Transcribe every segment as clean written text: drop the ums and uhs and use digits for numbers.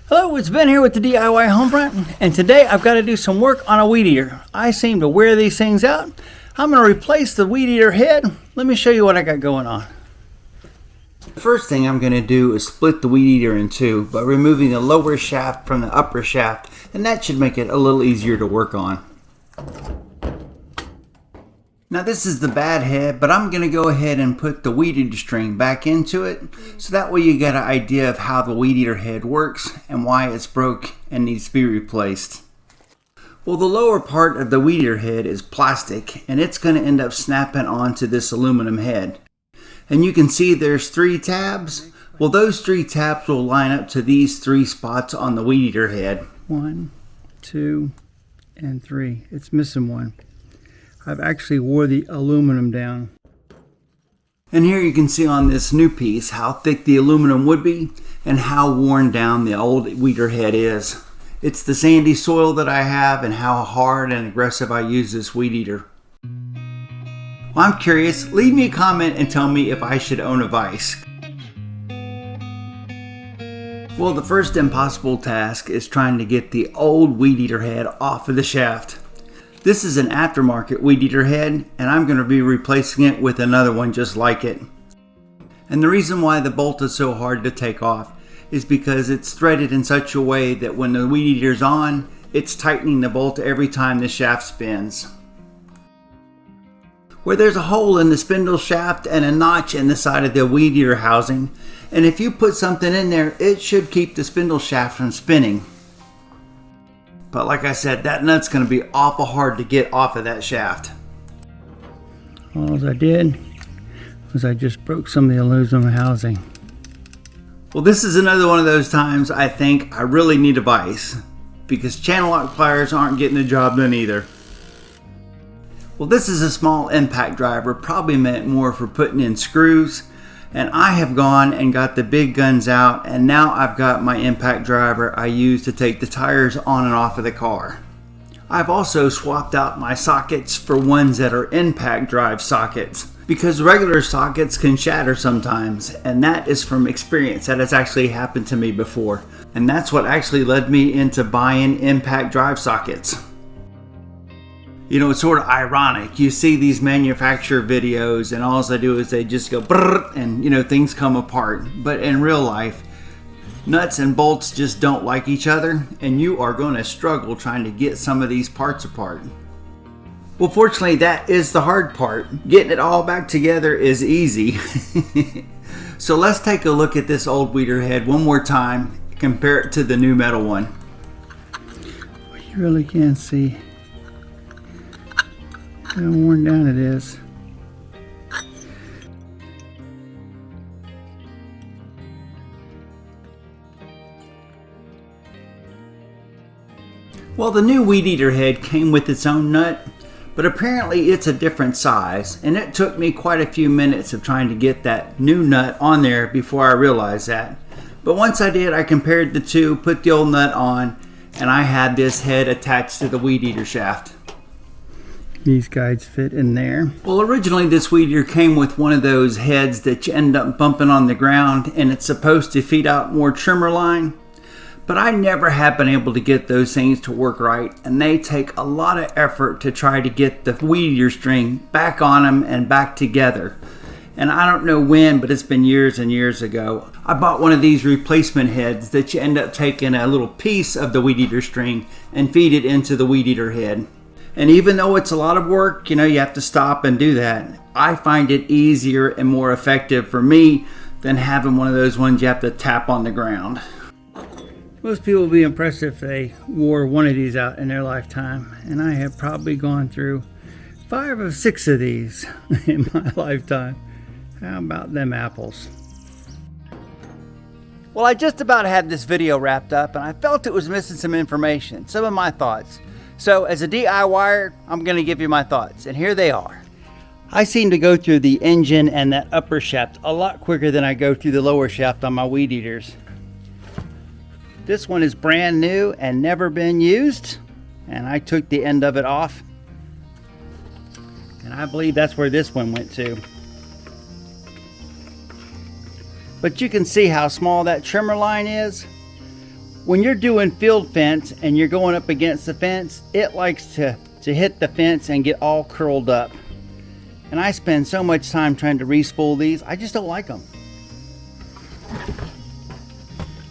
Hello, it's Ben here with the DIY Homefront, and today I've got to do some work on a weed eater. I seem to wear these things out. I'm going to replace the weed eater head. Let me show you what I got going on. The first thing I'm going to do is split the weed eater in two by removing the lower shaft from the upper shaft, and that should make it a little easier to work on. Now this is the bad head, but I'm going to go ahead and put the weed eater string back into it, so that way you get an idea of how the weed eater head works and why it's broke and needs to be replaced. Well, the lower part of the weed eater head is plastic, and it's going to end up snapping onto this aluminum head. And you can see there's 3 tabs. Well, those 3 tabs will line up to these 3 spots on the weed eater head. 1, 2, and 3. It's missing one. I've actually wore the aluminum down. And here you can see on this new piece how thick the aluminum would be and how worn down the old weed eater head is. It's the sandy soil that I have and how hard and aggressive I use this weed eater. Well, I'm curious. Leave me a comment and tell me if I should own a vise. Well, the first impossible task is trying to get the old weed eater head off of the shaft. This is an aftermarket weed eater head, and I'm going to be replacing it with another one just like it. And the reason why the bolt is so hard to take off is because it's threaded in such a way that when the weed eater's on, it's tightening the bolt every time the shaft spins. Where there's a hole in the spindle shaft and a notch in the side of the weed eater housing, and if you put something in there, it should keep the spindle shaft from spinning. But like I said, that nut's going to be awful hard to get off of that shaft. All I did was I just broke some of the aluminum housing. Well, this is another one of those times I think I really need a vise, because channel lock pliers aren't getting the job done either. Well, this is a small impact driver, probably meant more for putting in screws. And I have gone and got the big guns out, and now I've got my impact driver I use to take the tires on and off of the car. I've also swapped out my sockets for ones that are impact drive sockets, because regular sockets can shatter sometimes, and that is from experience. That has actually happened to me before, and that's what actually led me into buying impact drive sockets. You know, it's sort of ironic. You see these manufacturer videos and all they do is they just go brrr and, you know, things come apart. But in real life, nuts and bolts just don't like each other, and you are going to struggle trying to get some of these parts apart. Well, fortunately, that is the hard part. Getting it all back together is easy. So let's take a look at this old weed eater head one more time, compare it to the new metal one. Well, you really can't see how worn down it is. Well, the new weed eater head came with its own nut, but apparently it's a different size, and it took me quite a few minutes of trying to get that new nut on there before I realized that. But once I did, I compared the two, put the old nut on, and I had this head attached to the weed eater shaft. These guides fit in there. Well, originally this weed eater came with one of those heads that you end up bumping on the ground, and it's supposed to feed out more trimmer line. But I never have been able to get those things to work right, and they take a lot of effort to try to get the weed eater string back on them and back together. And I don't know when, but it's been years and years ago. I bought one of these replacement heads that you end up taking a little piece of the weed eater string and feed it into the weed eater head. And even though it's a lot of work, you know, you have to stop and do that. I find it easier and more effective for me than having one of those ones you have to tap on the ground. Most people would be impressed if they wore one of these out in their lifetime. And I have probably gone through 5 or 6 of these in my lifetime. How about them apples? Well, I just about had this video wrapped up, and I felt it was missing some information, some of my thoughts. So as a DIYer, I'm going to give you my thoughts, and here they are. I seem to go through the engine and that upper shaft a lot quicker than I go through the lower shaft on my weed eaters. This one is brand new and never been used, and I took the end of it off, and I believe that's where this one went to. But you can see how small that trimmer line is. When you're doing field fence and you're going up against the fence, it likes to hit the fence and get all curled up. And I spend so much time trying to re-spool these, I just don't like them.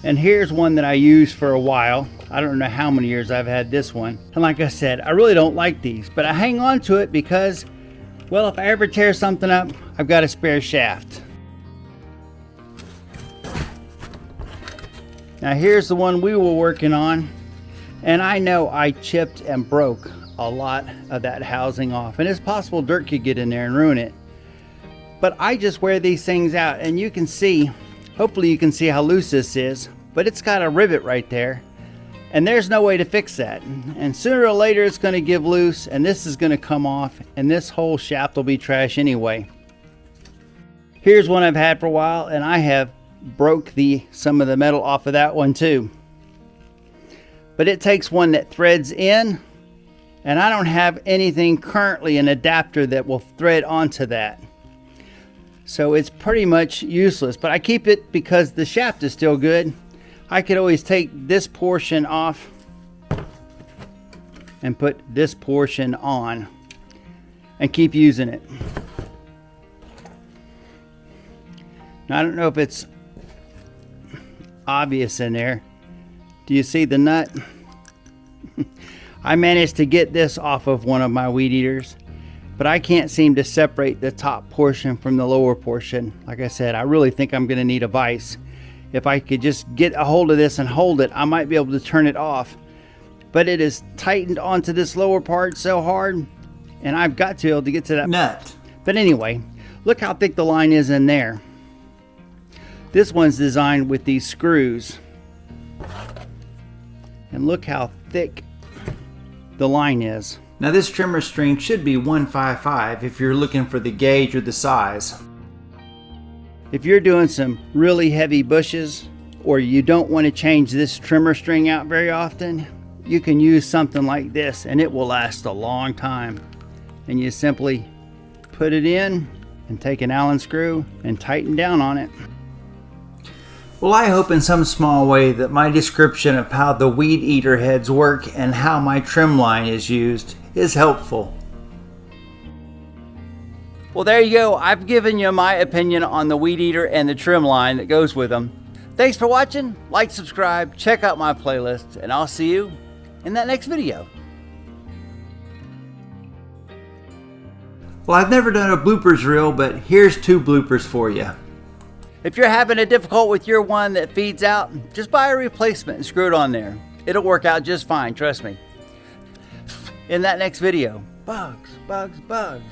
And here's one that I used for a while. I don't know how many years I've had this one. And like I said, I really don't like these, but I hang on to it because, well, if I ever tear something up, I've got a spare shaft. Now here's the one we were working on, and I know I chipped and broke a lot of that housing off, and it's possible dirt could get in there and ruin it. But I just wear these things out, and you can see, hopefully you can see how loose this is, but it's got a rivet right there, and there's no way to fix that. And sooner or later it's going to give loose, and this is going to come off, and this whole shaft will be trash anyway. Here's one I've had for a while, and I have broke some of the metal off of that one too. But it takes one that threads in, and I don't have anything currently, an adapter that will thread onto that. So it's pretty much useless, but I keep it because the shaft is still good. I could always take this portion off and put this portion on and keep using it. Now, I don't know if it's obvious in there. Do you see the nut? I managed to get this off of one of my weed eaters, but I can't seem to separate the top portion from the lower portion. Like I said, I really think I'm going to need a vise. If I could just get a hold of this and hold it, I might be able to turn it off. But it is tightened onto this lower part so hard, and I've got to be able to get to that nut. But anyway, look how thick the line is in there. This one's designed with these screws. And look how thick the line is. Now this trimmer string should be 155 if you're looking for the gauge or the size. If you're doing some really heavy bushes, or you don't want to change this trimmer string out very often, you can use something like this and it will last a long time. And you simply put it in and take an Allen screw and tighten down on it. Well, I hope in some small way that my description of how the weed eater heads work and how my trim line is used is helpful. Well, there you go. I've given you my opinion on the weed eater and the trim line that goes with them. Thanks for watching. Like, subscribe, check out my playlist, and I'll see you in that next video. Well, I've never done a bloopers reel, but here's 2 bloopers for you. If you're having it difficult with your one that feeds out, just buy a replacement and screw it on there. It'll work out just fine, trust me. In that next video, bugs, bugs, bugs.